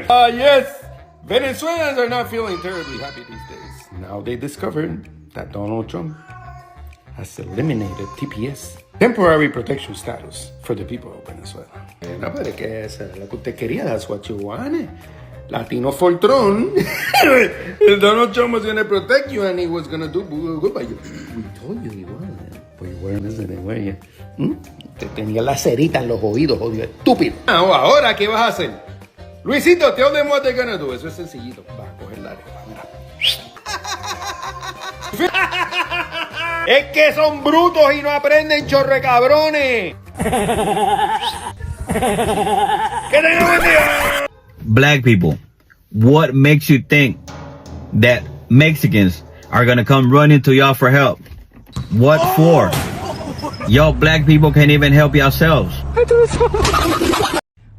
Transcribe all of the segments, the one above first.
Yes, Venezuelans are not feeling terribly happy these days. Now they discovered that Donald Trump has eliminated TPS, temporary protection status, for the people of Venezuela. No, pero que es lo que usted quería, that's what you wanted. Latino for throne. Donald Trump was going to protect you and he was going to do good by you. We told you he wasn't. But you weren't listening, were you? Te tenía la cerita en los oídos, odio estúpido. Ahora, ¿qué vas a hacer? Luisito, tell them what they're going to do. Eso es sencillito. Va a coger la arepa, mira. Es que son brutos y no aprenden, chorre cabrones. ¡Que tengan buen día! Black people, what makes you think that Mexicans are gonna come running to y'all for help? What for? Y'all black people can't even help yourselves.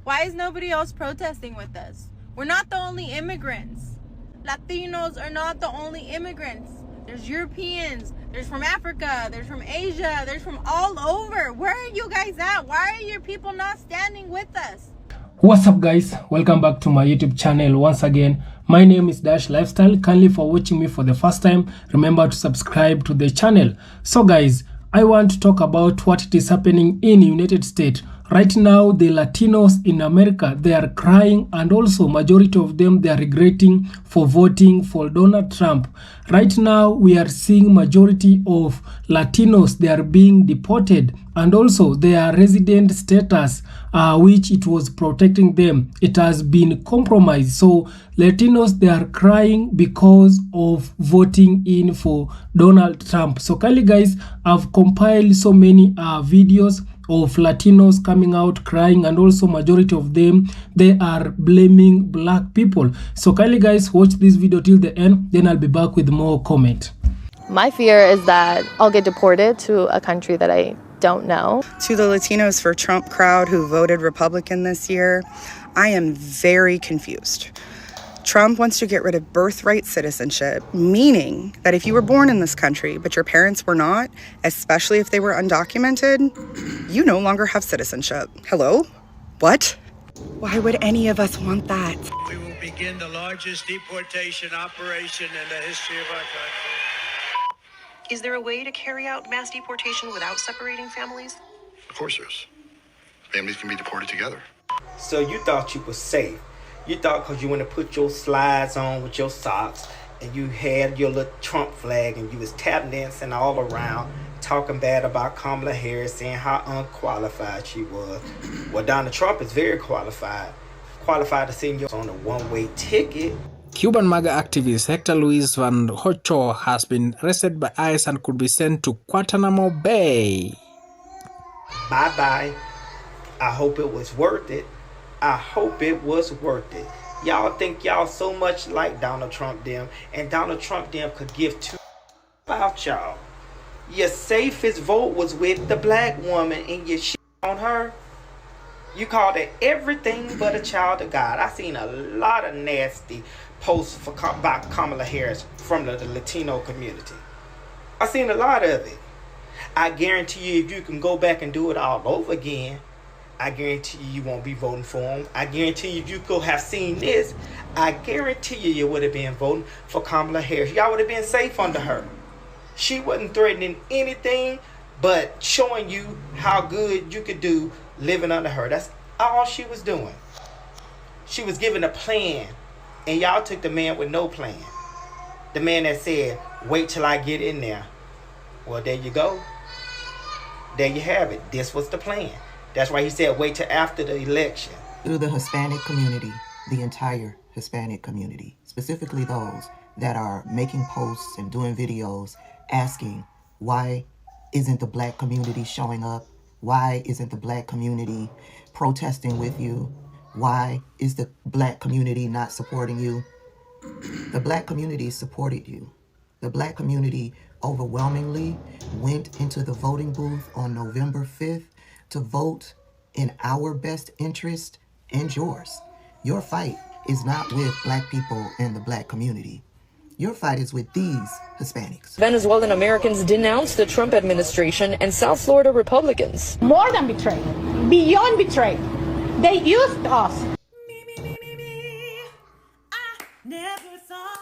Why is nobody else protesting with us? We're not the only immigrants. Latinos are not the only immigrants. There's Europeans, there's from Africa, there's from Asia, there's from all over. Where are you guys at? Why are your people not standing with us? What's up, guys? Welcome back to my YouTube channel once again. My name is Dash Lifestyle. Kindly for watching me for the first time, remember to subscribe to the channel. So guys, I want to talk about what it is happening in United States. Right now, the Latinos in America, they are crying, and also majority of them, they are regretting for voting for Donald Trump. Right now, we are seeing majority of Latinos, they are being deported, and also their resident status, which it was protecting them, it has been compromised. So Latinos, they are crying because of voting in for Donald Trump. So kindly guys, I've compiled so many videos of Latinos coming out crying, and also majority of them, they are blaming black people. So kindly guys, watch this video till the end, then I'll be back with more comment. My fear is that I'll get deported to a country that I don't know. To the Latinos for Trump crowd who voted Republican this year, I am very confused. Trump wants to get rid of birthright citizenship, meaning that if you were born in this country but your parents were not, especially if they were undocumented, you no longer have citizenship. Hello? What? Why would any of us want that? We will begin the largest deportation operation in the history of our country. Is there a way to carry out mass deportation without separating families? Of course there is. Families can be deported together. So you thought you were safe. You thought because you want to put your slides on with your socks and you had your little Trump flag and you was tap dancing all around talking bad about Kamala Harris, saying how unqualified she was. Well, Donald Trump is very qualified to send you on a one-way ticket. Cuban MAGA activist Hector Luis Van Hocho has been arrested by ICE and could be sent to Guantanamo Bay. Bye-bye. I hope it was worth it. I hope it was worth it. Y'all think y'all so much like Donald Trump them, and Donald Trump them could give two about y'all. Your safest vote was with the black woman, and you shit on her. You called her everything but a child of God. I seen a lot of nasty posts by Kamala Harris from the Latino community. I seen a lot of it. I guarantee you, if you can go back and do it all over again, I guarantee you won't be voting for him. I guarantee you, if you could have seen this, I guarantee you would have been voting for Kamala Harris. Y'all would have been safe under her. She wasn't threatening anything but showing you how good you could do living under her. That's all she was doing. She was giving a plan, and y'all took the man with no plan. The man that said, wait till I get in there. Well, there you go. There you have it. This was the plan. That's why he said wait till after the election. Through the Hispanic community, the entire Hispanic community, specifically those that are making posts and doing videos asking, why isn't the black community showing up? Why isn't the black community protesting with you? Why is the black community not supporting you? The black community supported you. The black community overwhelmingly went into the voting booth on November 5th to vote in our best interest and yours. Your fight is not with black people and the black community. Your fight is with these Hispanics. Venezuelan Americans denounced the Trump administration and South Florida Republicans. More than betrayed, beyond betrayed. They used us. Never thought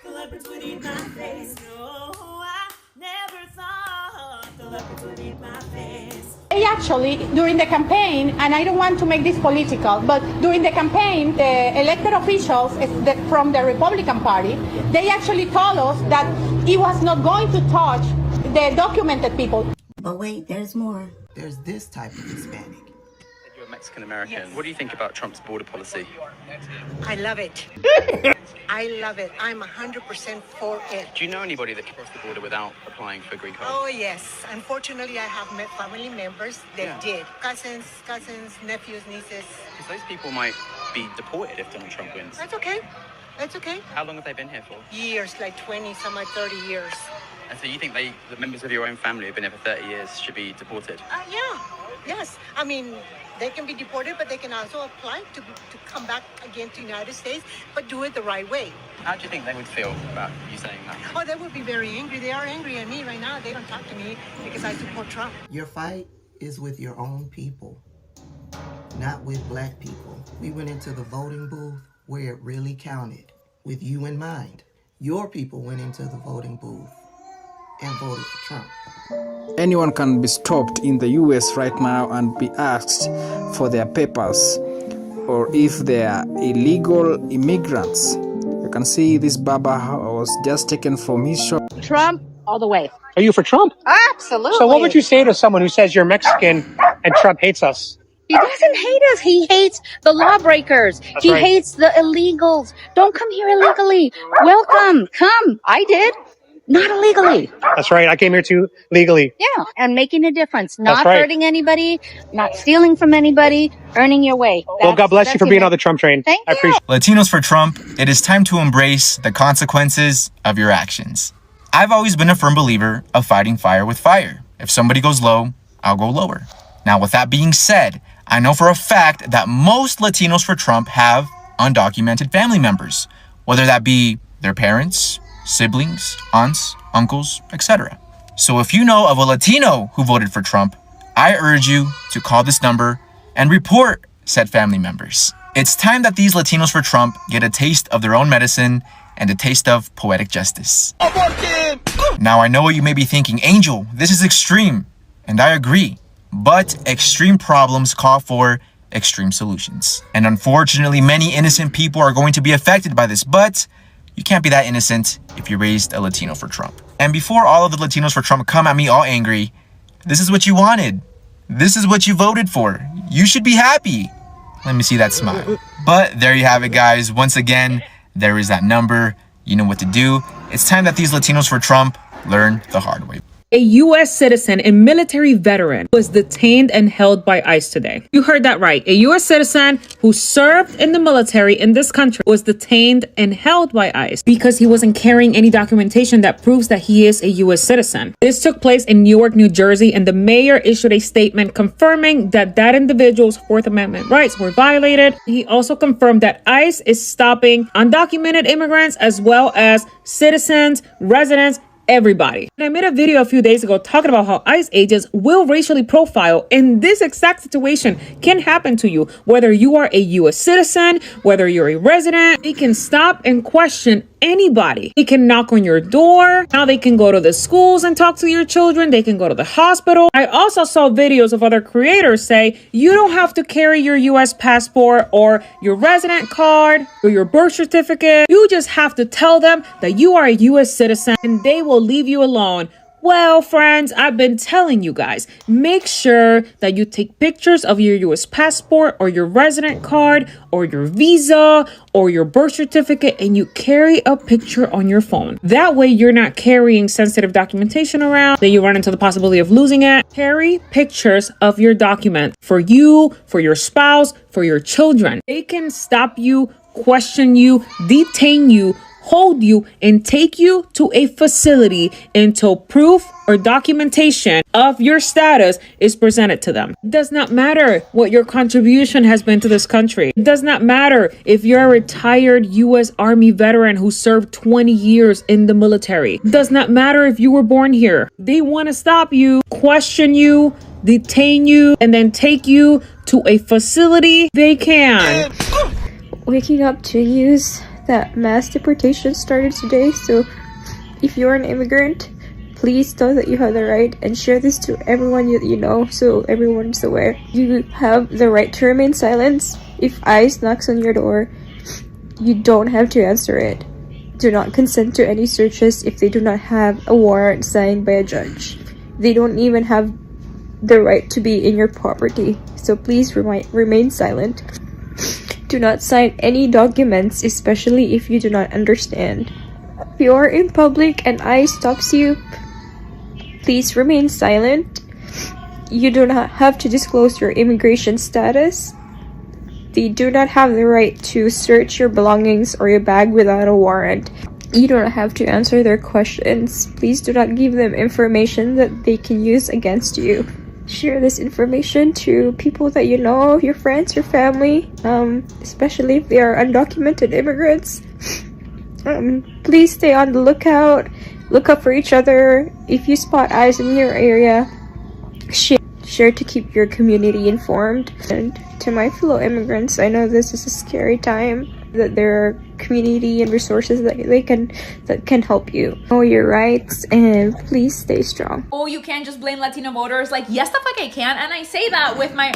the leopards would eat my face. No, I never thought the leopards would eat my face. They actually, during the campaign, and I don't want to make this political, but during the campaign, the elected officials from the Republican Party, they actually told us that it was not going to touch the documented people. But wait, there's more. There's this type of Hispanic. You're Mexican American. Yes. What do you think about Trump's border policy? I love it. I love it. I'm 100% for it. Do you know anybody that can cross the border without applying for a green card? Oh, yes. Unfortunately, I have met family members that did. Cousins, nephews, nieces. Because those people might be deported if Donald Trump wins. That's okay. That's okay. How long have they been here for? Years, like 20, some like 30 years. And so you think the members of your own family who've been here for 30 years should be deported? Yeah. Yes. I mean, they can be deported, but they can also apply to come back again to the United States, but do it the right way. How do you think they would feel about you saying that? Oh, they would be very angry. They are angry at me right now. They don't talk to me because I support Trump. Your fight is with your own people, not with black people. We went into the voting booth where it really counted, with you in mind. Your people went into the voting booth and voted for Trump. Anyone can be stopped in the US right now and be asked for their papers, or if they are illegal immigrants. You can see this barber was just taken from his shop. Trump all the way. Are you for Trump? Absolutely. So what would you say to someone who says you're Mexican and Trump hates us? He doesn't hate us. He hates the lawbreakers. That's he right. hates the illegals. Don't come here illegally. Welcome. Come. I did. Not illegally. That's right. I came here too legally. Yeah, and making a difference. Not right. hurting anybody, not stealing from anybody, earning your way. Well, God bless you for being on the Trump train. Thank you. Appreciate Latinos for Trump, it is time to embrace the consequences of your actions. I've always been a firm believer of fighting fire with fire. If somebody goes low, I'll go lower. Now, with that being said, I know for a fact that most Latinos for Trump have undocumented family members, whether that be their parents, siblings, aunts, uncles, etc. So if you know of a Latino who voted for Trump, I urge you to call this number and report said family members. It's time that these Latinos for Trump get a taste of their own medicine and a taste of poetic justice. Now I know what you may be thinking, Angel, this is extreme, and I agree, but extreme problems call for extreme solutions. And unfortunately, many innocent people are going to be affected by this, but you can't be that innocent if you raised a Latino for Trump. And before all of the Latinos for Trump come at me all angry, this is what you wanted. This is what you voted for. You should be happy. Let me see that smile. But there you have it, guys. Once again, there is that number. You know what to do. It's time that these Latinos for Trump learn the hard way. A U.S. citizen and military veteran was detained and held by ICE today. You heard that right. A U.S. citizen who served in the military in this country was detained and held by ICE because he wasn't carrying any documentation that proves that he is a U.S. citizen. This took place in Newark, New Jersey, and the mayor issued a statement confirming that that individual's Fourth Amendment rights were violated. He also confirmed that ICE is stopping undocumented immigrants as well as citizens, residents, everybody. And I made a video a few days ago talking about how ICE agents will racially profile, and this exact situation can happen to you, whether you are a U.S. citizen, whether you're a resident. They can stop and question anybody. They can knock on your door. Now they can go to the schools and talk to your children. They can go to the hospital. I also saw videos of other creators say you don't have to carry your U.S. passport or your resident card or your birth certificate. You just have to tell them that you are a U.S. citizen and they will leave you alone. Well, friends, I've been telling you guys, make sure that you take pictures of your U.S. passport or your resident card or your visa or your birth certificate, and you carry a picture on your phone. That way you're not carrying sensitive documentation around that you run into the possibility of losing it. Carry pictures of your document for you, for your spouse, for your children. They can stop you, question you, detain you, hold you, and take you to a facility until proof or documentation of your status is presented to them. It does not matter what your contribution has been to this country. It does not matter if you're a retired U.S. Army veteran who served 20 years in the military. It does not matter if you were born here. They want to stop you, question you, detain you, and then take you to a facility. They can. Waking up to use that mass deportation started today. So if you're an immigrant, please know that you have the right, and share this to everyone you know so everyone's aware. You have the right to remain silent. If ICE knocks on your door, you don't have to answer it. Do not consent to any searches if they do not have a warrant signed by a judge. They don't even have the right to be in your property, so please remain silent. Do not sign any documents, especially if you do not understand. If you are in public and ICE stops you, please remain silent. You do not have to disclose your immigration status. They do not have the right to search your belongings or your bag without a warrant. You do not have to answer their questions. Please do not give them information that they can use against you. Share this information to people that you know, your friends, your family, especially if they are undocumented immigrants. Please stay on the lookout. Look up for each other. If you spot eyes in your area, share to keep your community informed. And to my fellow immigrants, I know this is a scary time, that there are community and resources that can help you. Know your rights and please stay strong. Oh, you can't just blame Latino voters. Like, yes, the fuck I can, and I say that with my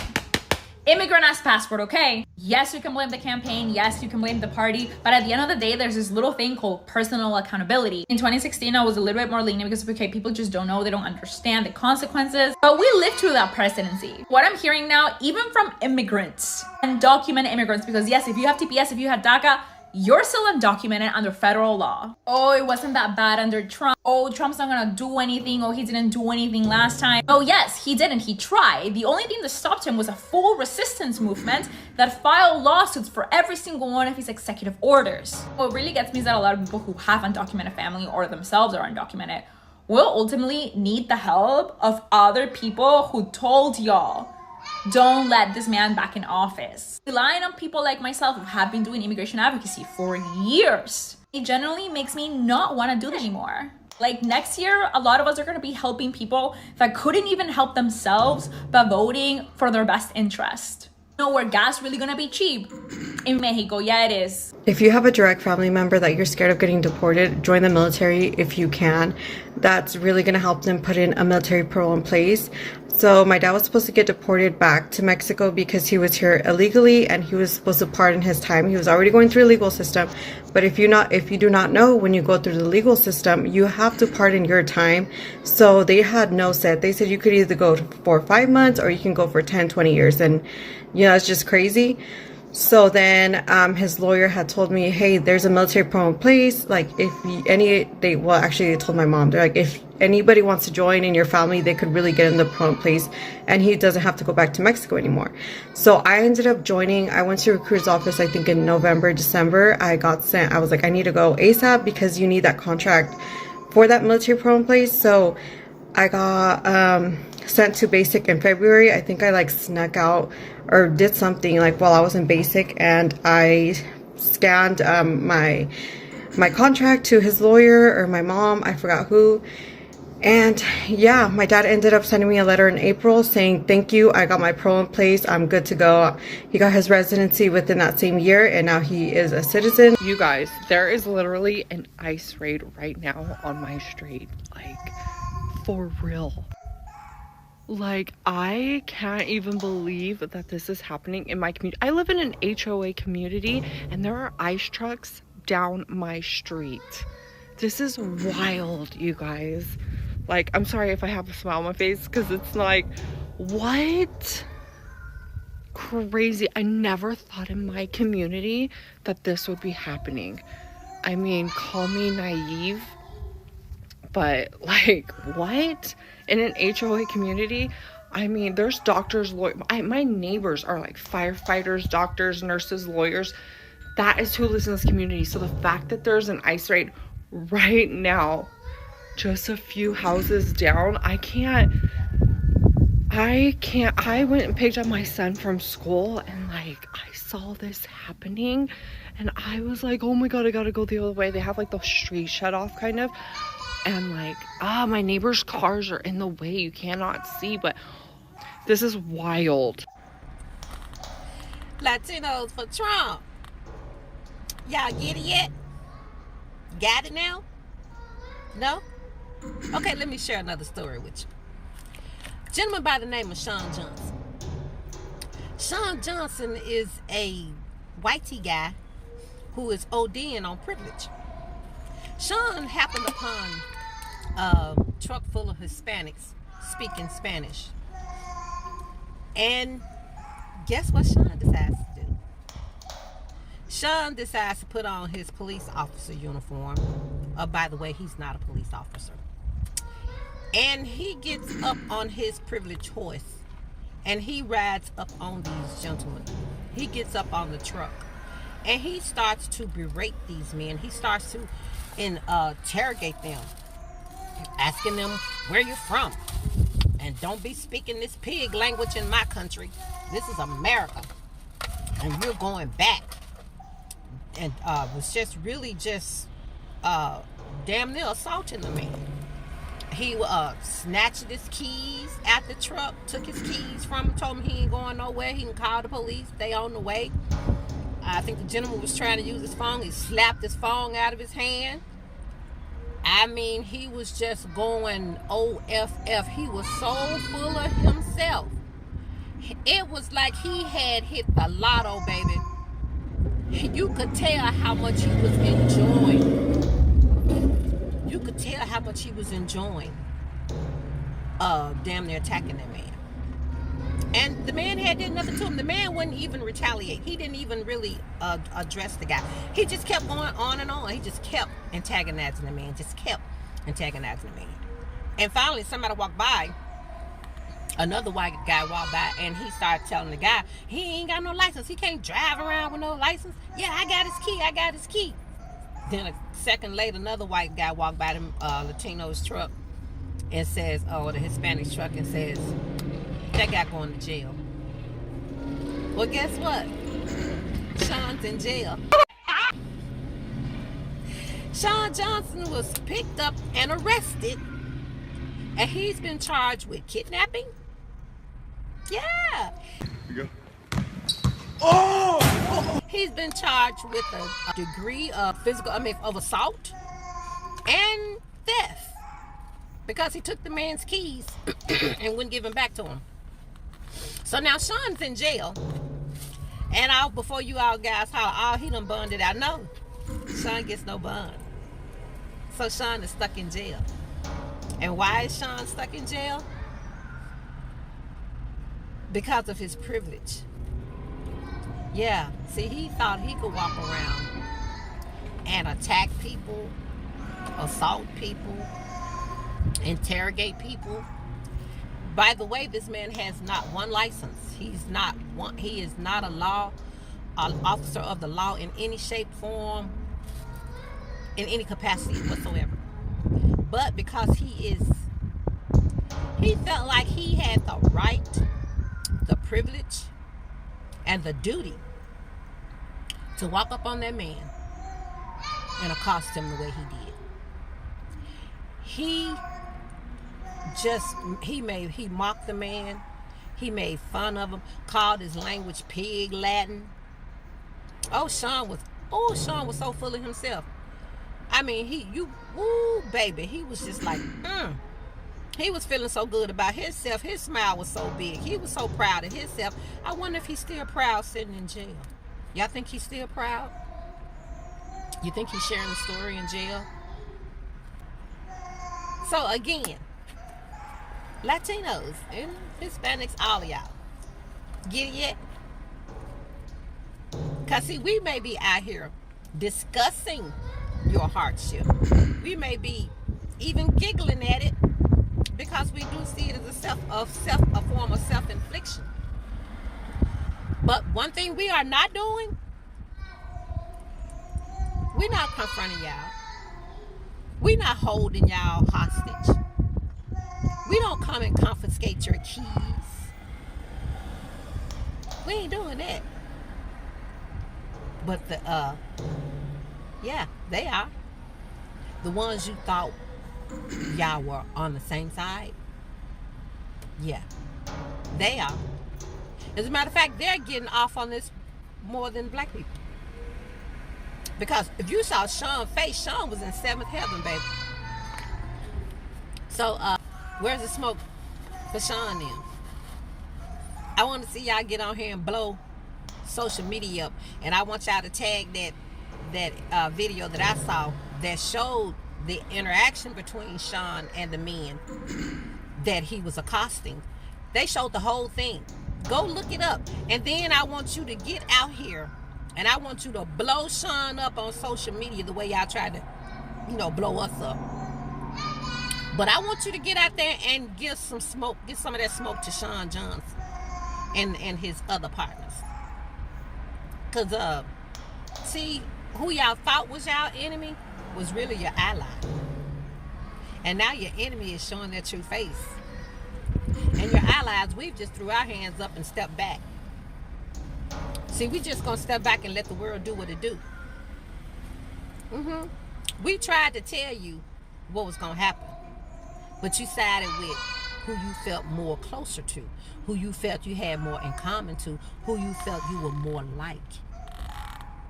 immigrant-ass passport, okay? Yes, you can blame the campaign. Yes, you can blame the party. But at the end of the day, there's this little thing called personal accountability. In 2016, I was a little bit more lenient because, okay, people just don't know. They don't understand the consequences. But we lived through that presidency. What I'm hearing now, even from immigrants, undocumented immigrants, because yes, if you have TPS, if you have DACA, you're still undocumented under federal law. Oh, it wasn't that bad under Trump. Oh, Trump's not gonna do anything. Oh, he didn't do anything last time. Oh, yes, he didn't. He tried. The only thing that stopped him was a full resistance movement that filed lawsuits for every single one of his executive orders. What really gets me is that a lot of people who have undocumented family or themselves are undocumented will ultimately need the help of other people who told y'all, don't let this man back in office. Relying on people like myself who have been doing immigration advocacy for years, it generally makes me not want to do it anymore. Like next year, a lot of us are going to be helping people that couldn't even help themselves by voting for their best interest. You know, where gas really going to be cheap? In Mexico, yeah, it is. If you have a direct family member that you're scared of getting deported, join the military if you can. That's really going to help them put in a military parole in place. So my dad was supposed to get deported back to Mexico because he was here illegally and he was supposed to pardon his time. He was already going through a legal system. But if you do not know, when you go through the legal system, you have to pardon your time. So they had no set. They said you could either go for 5 months or you can go for 10, 20 years. And, you know, it's just crazy. So then his lawyer had told me, hey, there's a military parole in place. Like if they told my mom, they're like, if anybody wants to join in your family, they could really get in the parole in place and he doesn't have to go back to Mexico anymore. So I ended up joining. I went to a recruiter's office, I think in November, December. I got sent. I was like, I need to go ASAP because you need that contract for that military parole in place. So I got sent to basic in February. I think I like snuck out or did something like while I was in basic, and I scanned my contract to his lawyer or my mom, I forgot who. And yeah, my dad ended up sending me a letter in April saying, thank you, I got my parole in place, I'm good to go. He got his residency within that same year and now he is a citizen. You guys, there is literally an ICE raid right now on my street, like for real. Like, I can't even believe that this is happening in my community. I live in an HOA community and there are ICE trucks down my street. This is wild, you guys. Like, I'm sorry if I have a smile on my face because it's like, what? Crazy. I never thought in my community that this would be happening. I mean, call me naive, but like, what? In an HOA community, I mean, there's doctors, lawyers. My neighbors are like firefighters, doctors, nurses, lawyers. That is who lives in this community. So the fact that there's an ICE raid right now, just a few houses down, I went and picked up my son from school and like I saw this happening and I was like, oh my god, I gotta go the other way. They have like the street shut off kind of, and like my neighbors' cars are in the way, you cannot see, but this is wild. Latinos for Trump. Y'all get it yet? Got it now? No? Okay, let me share another story with you. Gentleman by the name of Sean Johnson. Sean Johnson is a whitey guy who is ODing on privilege. Sean happened upon a truck full of Hispanics speaking Spanish. And guess what Sean decides to do? Sean decides to put on his police officer uniform. By the way, he's not a police officer. And he gets up on his privileged horse and he rides up on these gentlemen. He gets up on the truck and he starts to berate these men. He starts to interrogate them, asking them where you're from. And don't be speaking this pig language in my country. This is America. And you're going back. And was just really just damn near assaulting the man. He snatched his keys at the truck, took his keys from him, told him he ain't going nowhere. He can call the police. They on the way. I think the gentleman was trying to use his phone. He slapped his phone out of his hand. I mean, he was just going OFF. He was so full of himself. It was like he had hit the lotto, baby. You could tell how much he was enjoying. You could tell how much he was enjoying damn near attacking that man. And the man had did nothing to him. The man wouldn't even retaliate. He didn't even really address the guy. He just kept going on and on. He just kept antagonizing the man. Just kept antagonizing the man. And finally, somebody walked by. Another white guy walked by and he started telling the guy, he ain't got no license. He can't drive around with no license. Yeah, I got his key. I got his key. Then a second later, another white guy walked by the Latino's truck and says, the Hispanic truck, and says, that guy going to jail. Well, guess what? Sean's in jail. Sean Johnson was picked up and arrested, and he's been charged with kidnapping. Yeah. Here you go. He's been charged with a degree of of assault and theft because he took the man's keys and wouldn't give them back to him. So now Sean's in jail, and before you all guys holler, he done bonded out. No, Sean gets no bond. So Sean is stuck in jail. And why is Sean stuck in jail? Because of his privilege. Yeah, see, he thought he could walk around and attack people, assault people, interrogate people. By the way, this man has not one license. He is not an officer of the law in any shape, form, in any capacity whatsoever. But because he felt like he had the right, the privilege, and the duty to walk up on that man and accost him the way he did. He mocked the man. He made fun of him, called his language pig Latin. Sean was so full of himself. I mean, baby, he was just like, He was feeling so good about himself. His smile was so big. He was so proud of himself. I wonder if he's still proud sitting in jail. Y'all think he's still proud? You think he's sharing the story in jail? So again, Latinos and Hispanics, all of y'all, get it yet? Because see, we may be out here discussing your hardship. We may be even giggling at it because we do see it as a form of self-infliction. But one thing we are not doing, we're not confronting y'all. We're not holding y'all hostage. We don't come and confiscate your keys. We ain't doing that. But they are. The ones you thought y'all were on the same side, yeah, they are. As a matter of fact, they're getting off on this more than black people. Because if you saw Sean's face, Sean was in 7th heaven, baby. So, where's the smoke for Sean then? I want to see y'all get on here and blow social media up. And I want y'all to tag that video that I saw that showed the interaction between Sean and the men that he was accosting. They showed the whole thing. Go look it up. And then I want you to get out here and I want you to blow Sean up on social media the way y'all tried to, blow us up. But I want you to get out there and give some smoke, get some of that smoke to Sean Johnson and his other partners. Because, see, who y'all thought was y'all enemy was really your ally. And now your enemy is showing their true face. And your allies, we've just threw our hands up and stepped back. See, we just gonna step back and let the world do what it do. We tried to tell you what was gonna happen, but you sided with who you felt more closer to, who you felt you had more in common to, who you felt you were more like.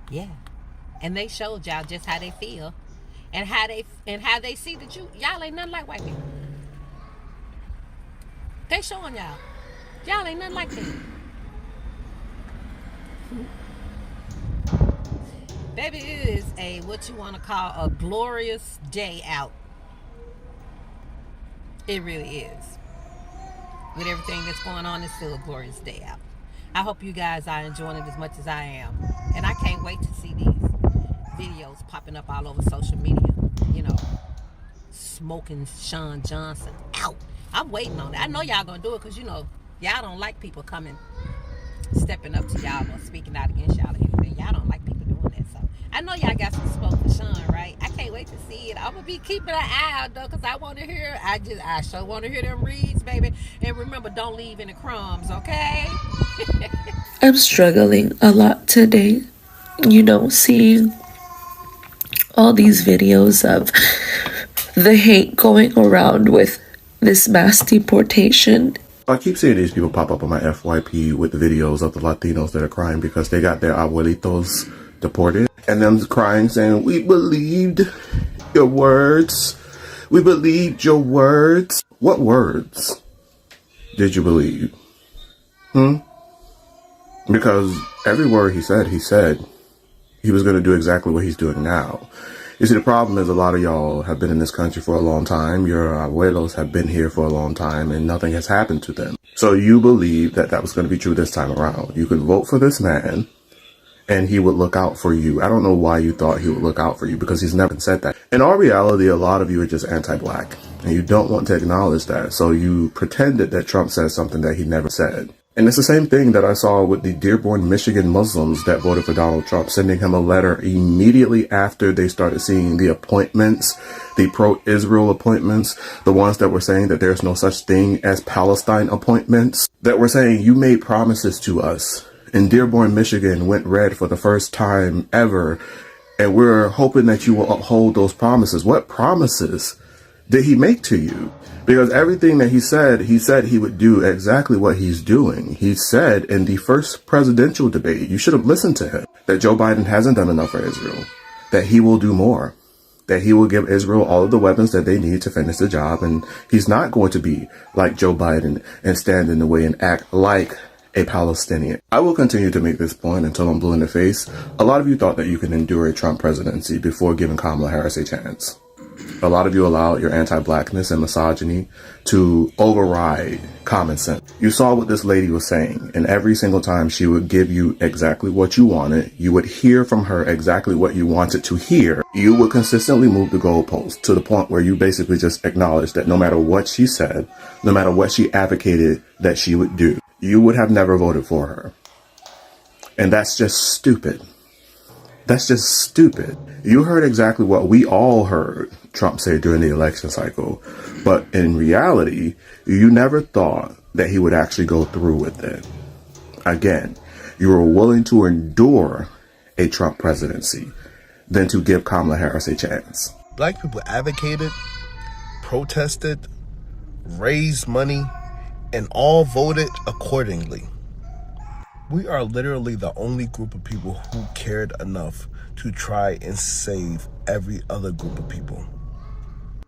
Yeah, and they showed y'all just how they feel, and how they see that y'all ain't nothing like white people. They showing y'all ain't nothing like them. Baby, it is what you want to call a glorious day out. It really is. With everything that's going on, it's still a glorious day out. I hope you guys are enjoying it as much as I am. And I can't wait to see these videos popping up all over social media. Smoking Sean Johnson out. I'm waiting on it. I know y'all gonna do it because, y'all don't like people stepping up to y'all or speaking out against y'all or anything. Y'all don't like people doing that. So I know y'all got some smoke for Sean, right? I can't wait to see it. I'm gonna be keeping an eye out though, because I want to hear. I sure want to hear them reads, baby. And remember, don't leave any crumbs, okay? I'm struggling a lot today. Seeing all these videos of the hate going around with this mass deportation. I keep seeing these people pop up on my FYP with the videos of the Latinos that are crying because they got their abuelitos deported. And them crying saying, we believed your words. We believed your words. What words did you believe? Because every word he said he was going to do exactly what he's doing now. You see, the problem is a lot of y'all have been in this country for a long time. Your abuelos have been here for a long time and nothing has happened to them. So you believe that was going to be true this time around. You could vote for this man and he would look out for you. I don't know why you thought he would look out for you, because he's never said that. In all reality, a lot of you are just anti-black and you don't want to acknowledge that. So you pretended that Trump said something that he never said. And it's the same thing that I saw with the Dearborn, Michigan Muslims that voted for Donald Trump, sending him a letter immediately after they started seeing the appointments, the pro-Israel appointments, the ones that were saying that there's no such thing as Palestine appointments, that were saying you made promises to us. And Dearborn, Michigan went red for the first time ever. And we're hoping that you will uphold those promises. What promises did he make to you? Because everything that he said he would do exactly what he's doing. He said in the first presidential debate, you should have listened to him, that Joe Biden hasn't done enough for Israel, that he will do more, that he will give Israel all of the weapons that they need to finish the job. And he's not going to be like Joe Biden and stand in the way and act like a Palestinian. I will continue to make this point until I'm blue in the face. A lot of you thought that you could endure a Trump presidency before giving Kamala Harris a chance. A lot of you allowed your anti-blackness and misogyny to override common sense. You saw what this lady was saying, and every single time she would give you exactly what you wanted, you would hear from her exactly what you wanted to hear. You would consistently move the goalpost to the point where you basically just acknowledged that no matter what she said, no matter what she advocated that she would do, you would have never voted for her. And that's just stupid. That's just stupid. You heard exactly what we all heard Trump say during the election cycle. But in reality, you never thought that he would actually go through with it. Again, you were willing to endure a Trump presidency than to give Kamala Harris a chance. Black people advocated, protested, raised money, and all voted accordingly. We are literally the only group of people who cared enough to try and save every other group of people,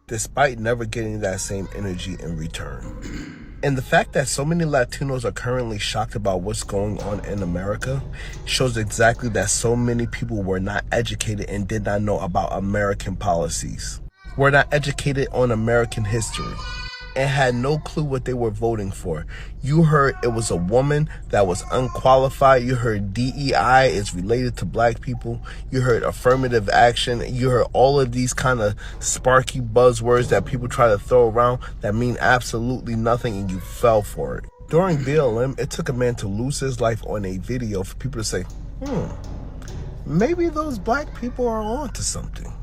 despite never getting that same energy in return. And the fact that so many Latinos are currently shocked about what's going on in America shows exactly that so many people were not educated and did not know about American policies, were not educated on American history, and had no clue what they were voting for. You heard it was a woman that was unqualified. You heard DEI is related to black people. You heard affirmative action. You heard all of these kind of sparky buzzwords that people try to throw around that mean absolutely nothing, and you fell for it. During BLM, it took a man to lose his life on a video for people to say, maybe those black people are on to something.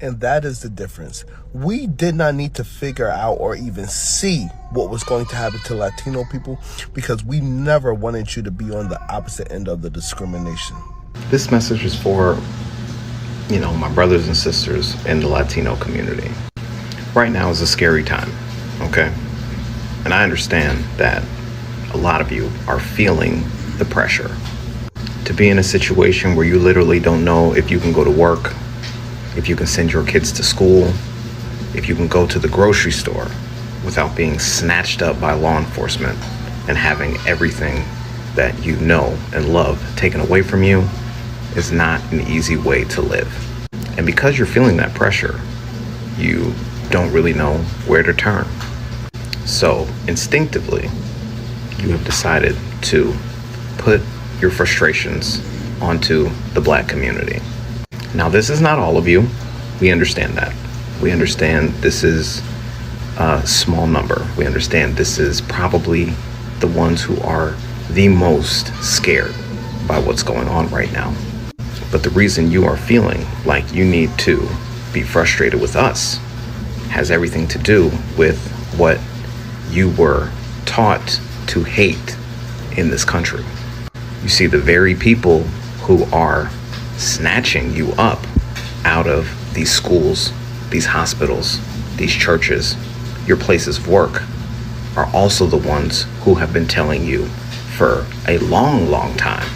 And that is the difference. We did not need to figure out or even see what was going to happen to Latino people because we never wanted you to be on the opposite end of the discrimination. This message is for, my brothers and sisters in the Latino community. Right now is a scary time, okay? And I understand that a lot of you are feeling the pressure to be in a situation where you literally don't know if you can go to work, if you can send your kids to school, if you can go to the grocery store without being snatched up by law enforcement and having everything that you know and love taken away from you is not an easy way to live. And because you're feeling that pressure, you don't really know where to turn. So instinctively, you have decided to put your frustrations onto the Black community. Now, this is not all of you. We understand that. We understand this is a small number. We understand this is probably the ones who are the most scared by what's going on right now. But the reason you are feeling like you need to be frustrated with us has everything to do with what you were taught to hate in this country. You see, the very people who are snatching you up out of these schools, these hospitals, these churches, your places of work, are also the ones who have been telling you for a long time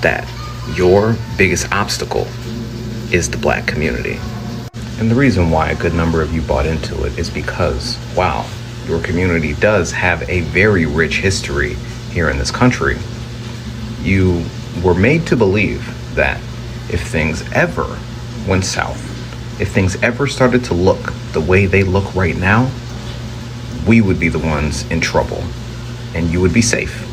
that your biggest obstacle is the Black community. And the reason why a good number of you bought into it is because, wow, your community does have a very rich history here in this country. You were made to believe that if things ever went south, if things ever started to look the way they look right now, we would be the ones in trouble and you would be safe.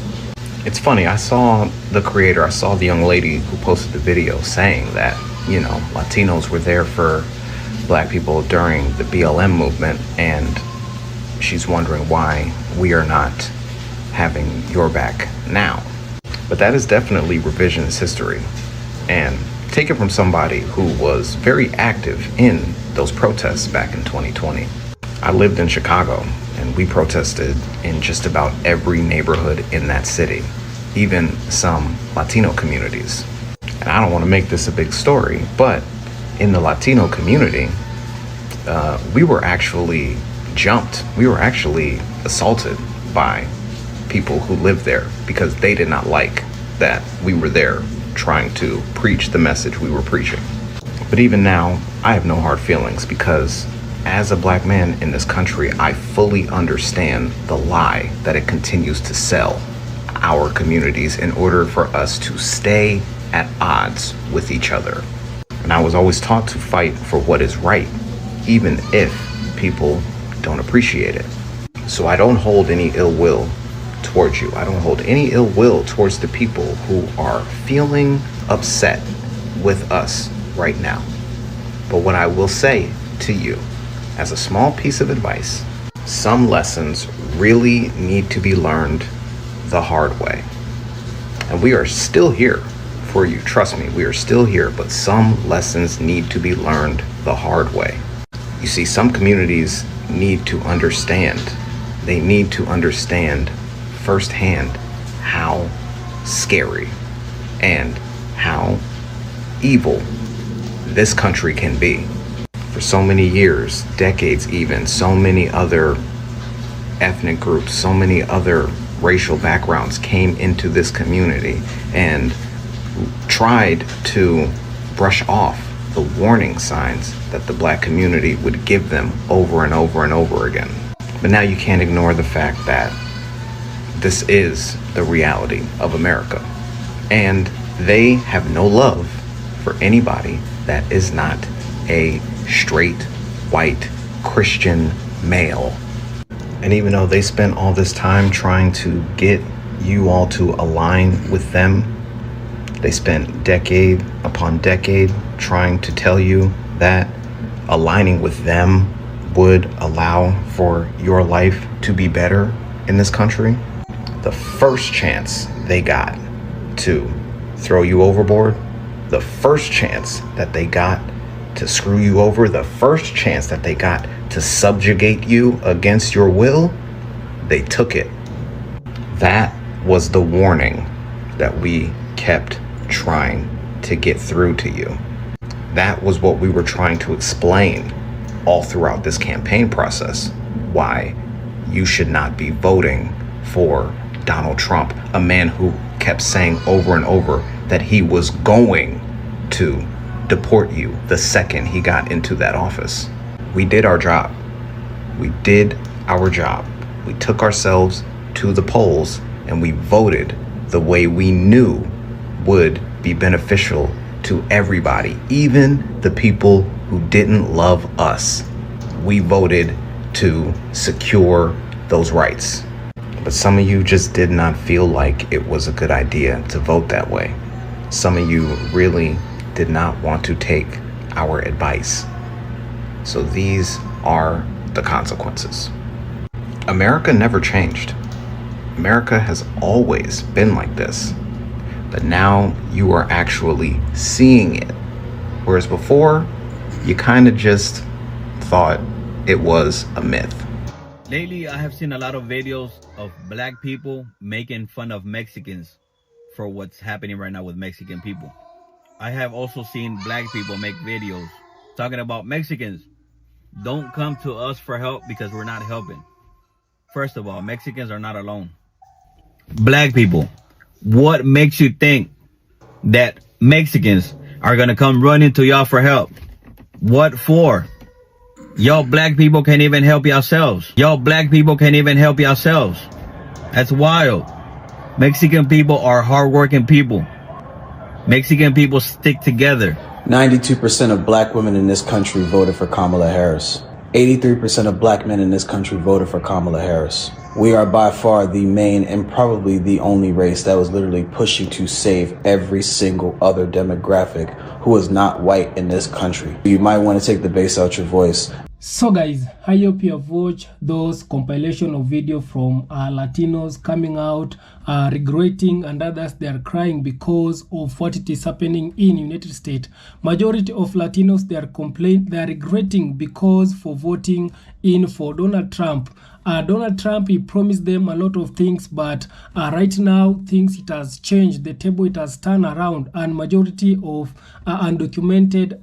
It's funny, I saw the young lady who posted the video saying that, Latinos were there for Black people during the BLM movement, and she's wondering why we are not having your back now. But that is definitely revisionist history. And take it from somebody who was very active in those protests back in 2020. I lived in Chicago, and we protested in just about every neighborhood in that city, even some Latino communities. And I don't want to make this a big story, but in the Latino community, we were actually jumped. We were actually assaulted by people who lived there because they did not like that we were there trying to preach the message we were preaching. But even now, I have no hard feelings because as a Black man in this country, I fully understand the lie that it continues to sell our communities in order for us to stay at odds with each other. And I was always taught to fight for what is right, even if people don't appreciate it. So I don't hold any ill will towards you. I don't hold any ill will towards the people who are feeling upset with us right now. But what I will say to you, as a small piece of advice, some lessons really need to be learned the hard way. And we are still here for you. Trust me, we are still here, but some lessons need to be learned the hard way. You see, some communities need to understand. They need to understand firsthand how scary and how evil this country can be. For so many years, decades even, so many other ethnic groups, so many other racial backgrounds came into this community and tried to brush off the warning signs that the black community would give them over and over and over again. But now you can't ignore the fact that this is the reality of America. And they have no love for anybody that is not a straight, white, Christian male. And even though they spent all this time trying to get you all to align with them, they spent decade upon decade trying to tell you that aligning with them would allow for your life to be better in this country. The first chance they got to throw you overboard, the first chance that they got to screw you over, the first chance that they got to subjugate you against your will, they took it. That was the warning that we kept trying to get through to you. That was what we were trying to explain all throughout this campaign process, why you should not be voting for Donald Trump, a man who kept saying over and over that he was going to deport you the second he got into that office. We did our job. We did our job. We took ourselves to the polls and we voted the way we knew would be beneficial to everybody, even the people who didn't love us. We voted to secure those rights. But some of you just did not feel like it was a good idea to vote that way. Some of you really did not want to take our advice. So these are the consequences. America never changed. America has always been like this. But now you are actually seeing it. Whereas before, you kind of just thought it was a myth. Lately, I have seen a lot of videos of black people making fun of Mexicans for what's happening right now with Mexican people. I have also seen black people make videos talking about Mexicans. Don't come to us for help because we're not helping. First of all, Mexicans are not alone. Black people, what makes you think that Mexicans are gonna come running to y'all for help? What for? Y'all black people can't even help yourselves. Y'all black people can't even help yourselves. That's wild. Mexican people are hardworking people. Mexican people stick together. 92% of black women in this country voted for Kamala Harris. 83% of black men in this country voted for Kamala Harris. We are by far the main and probably the only race that was literally pushing to save every single other demographic who is not white in this country. You might want to take the bass out your voice. So guys, I hope you have watched those compilation of video from Latinos coming out, regretting, and others they are crying because of what it is happening in United States. Majority of Latinos they are regretting because for voting in for Donald Trump. Donald Trump, he promised them a lot of things, but right now things it has changed. The table it has turned around, and majority of undocumented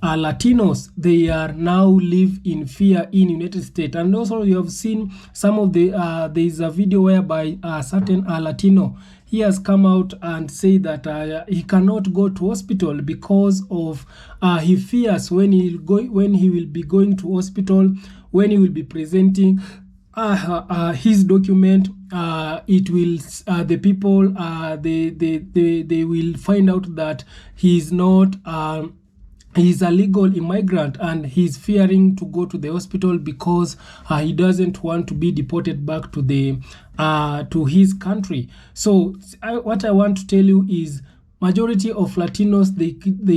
Latinos, they are now live in fear in United States. And also you have seen some of the there is a video whereby a certain Latino, he has come out and say that he cannot go to hospital because of he fears when he will be going to hospital, when he will be presenting his document, it will the people they will find out that he is not he's a legal immigrant, and he's fearing to go to the hospital because he doesn't want to be deported back to the to his country. So what I want to tell you is majority of Latinos, they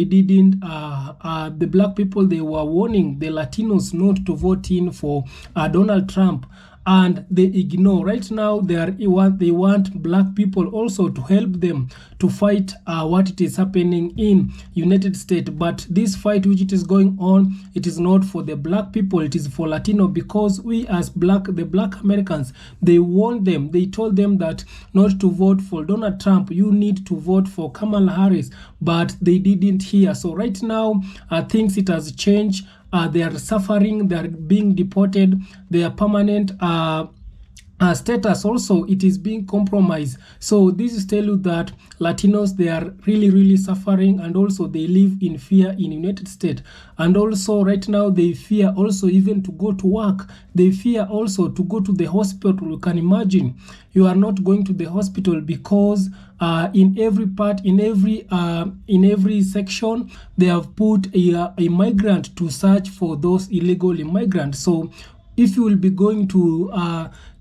didn't the black people, they were warning the Latinos not to vote in for Donald Trump, and they ignore. Right now they want black people also to help them to fight what it is happening in United States. But this fight which it is going on, it is not for the black people, it is for Latino, because we as the black Americans, they warned them, they told them that not to vote for Donald Trump, you need to vote for Kamala Harris, but they didn't hear. So right now things it has changed. They are suffering, they are being deported, they are permanent status also, it is being compromised. So this is tell you that Latinos, they are really suffering, and also they live in fear in United States. And also right now they fear also even to go to work. They fear also to go to the hospital. You can imagine, you are not going to the hospital because in every part, in every section, they have put a migrant to search for those illegal immigrants. So if you will be going to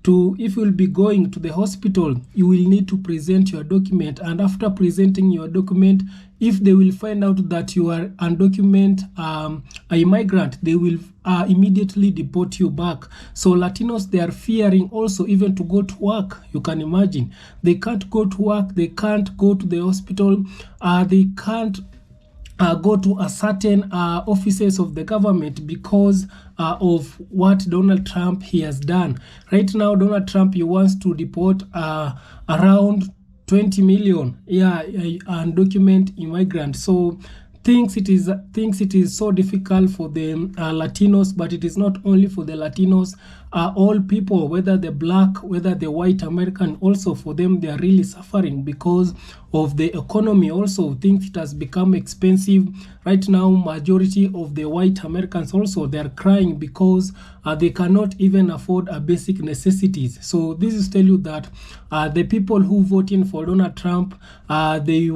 the hospital, you will need to present your document, and after presenting your document, if they will find out that you are undocumented immigrant, they will immediately deport you back. So Latinos, they are fearing also even to go to work. You can imagine, they can't go to work, they can't go to the hospital, they can't go to a certain offices of the government because of what Donald Trump he has done. Right now, Donald Trump, he wants to deport around 20 million undocumented immigrants. So thinks it is so difficult for the Latinos, but it is not only for the Latinos. All people, whether the black, whether the white American, also for them, they are really suffering because of the economy. Also things it has become expensive right now. Majority of the white Americans also, they are crying because they cannot even afford basic necessities. So this is tell you that the people who voting for Donald Trump, they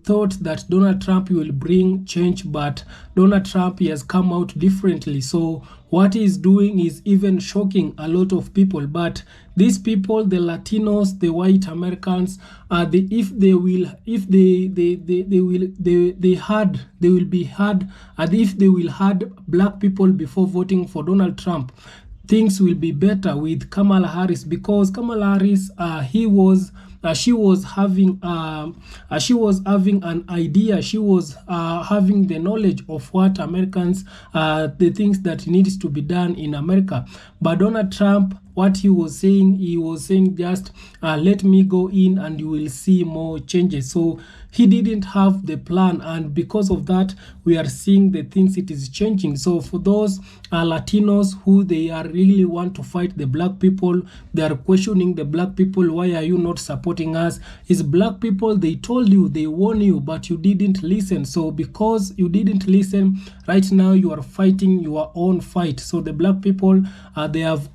thought that Donald Trump will bring change, but Donald Trump, he has come out differently. So what he is doing is even shocking a lot of people. But these people, the Latinos, the white Americans, they will be heard, and if they will heard black people before voting for Donald Trump, things will be better with Kamala Harris, because Kamala Harris, she was having an idea. She was having the knowledge of what Americans, the things that needs to be done in America. But Donald Trump, what he was saying just let me go in and you will see more changes. So he didn't have the plan, and because of that, we are seeing the things it is changing. So for those Latinos who they are really want to fight the black people, they are questioning the black people, why are you not supporting us? Is black people, they told you, they warned you, but you didn't listen. So because you didn't listen, right now you are fighting your own fight. So the black people, they have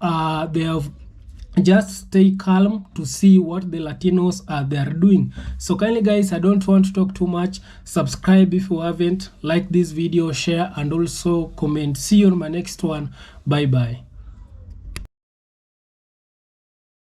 just stay calm to see what the Latinos they are doing. So kindly guys, I don't want to talk too much. Subscribe if you haven't, like this video, share, and also comment. See you on my next one. Bye bye.